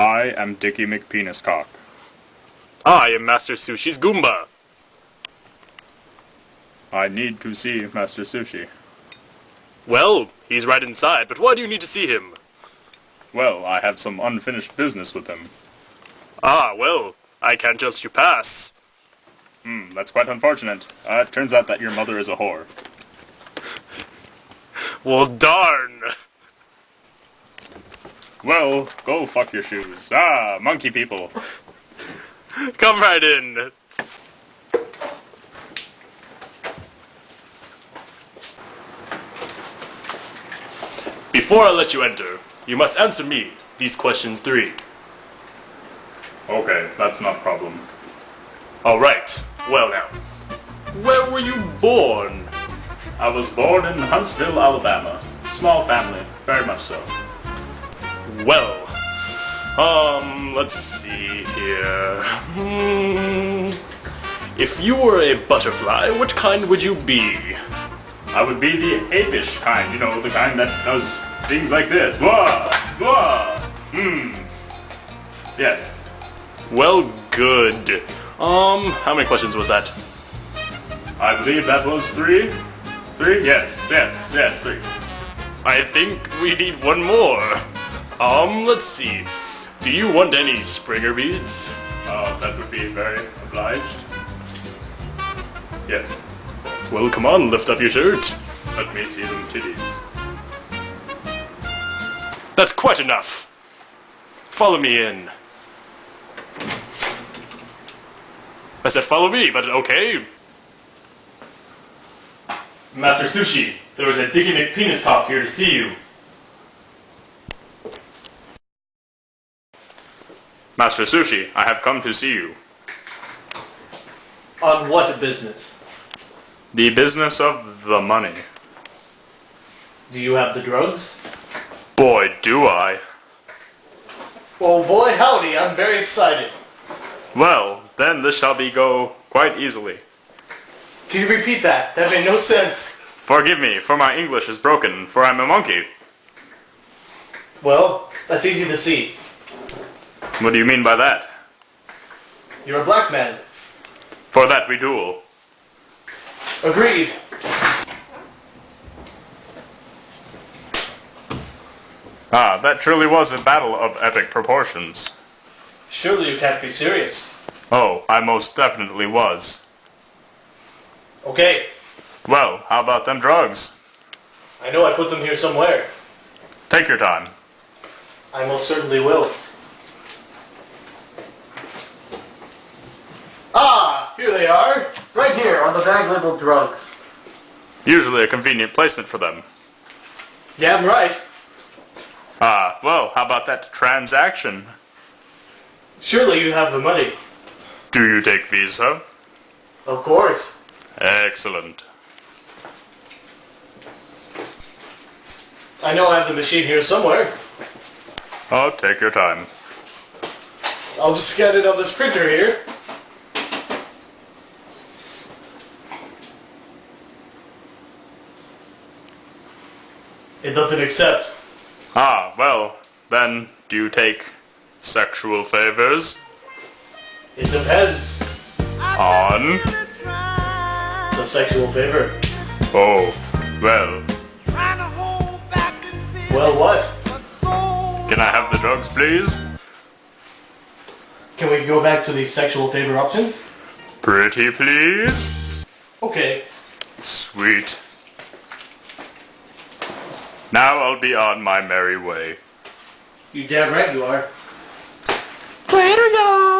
I am Dickie McPeniscock. I am Master Sushi's Goomba. I need to see Master Sushi. Well, he's right inside, but why do you need to see him? Well, I have some unfinished business with him. Ah, well, I can't let you pass. That's quite unfortunate. It turns out that your mother is a whore. Well, darn. Well, go fuck your shoes. Ah, monkey people. Come right in. Before I let you enter, you must answer me these questions 3. Okay, that's not a problem. Alright, well now. Where were you born? I was born in Huntsville, Alabama. Small family, very much so. Well, let's see here. If you were a butterfly, what kind would you be? I would be the apish kind, you know, the kind that does things like this. Wah! Wah! Yes. Well, good. How many questions was that? I believe that was 3. 3? Yes, 3. I think we need one more. Let's see. Do you want any Springer beads? That would be very obliged. Yes. Well, come on, lift up your shirt. Let me see them titties. That's quite enough. Follow me in. I said follow me, but okay. Master Sushi, there was a Dickie McPeniscock here to see you. Master Sushi, I have come to see you. On what business? The business of the money. Do you have the drugs? Boy, do I. Well, boy, howdy, I'm very excited. Well, then this shall go quite easily. Can you repeat that? That made no sense. Forgive me, for my English is broken, for I'm a monkey. Well, that's easy to see. What do you mean by that? You're a black man. For that we duel. Agreed. Ah, that truly was a battle of epic proportions. Surely you can't be serious. Oh, I most definitely was. Okay, Well, how about them drugs? I know I put them here somewhere. Take your time. I most certainly will. Ah, here they are. Right here on the bag labeled drugs. Usually a convenient placement for them. Yeah, I'm right. Ah, well, how about that transaction? Surely you have the money. Do you take Visa? Of course. Excellent. I know I have the machine here somewhere. Oh, take your time. I'll just scan it on this printer here. It doesn't accept. Ah, well, then, do you take sexual favors? It depends. On? The sexual favor. Oh, well. Well, what? Can I have the drugs, please? Can we go back to the sexual favor option? Pretty please? Okay. Sweet. Now I'll be on my merry way. You damn right you are. Later, y'all.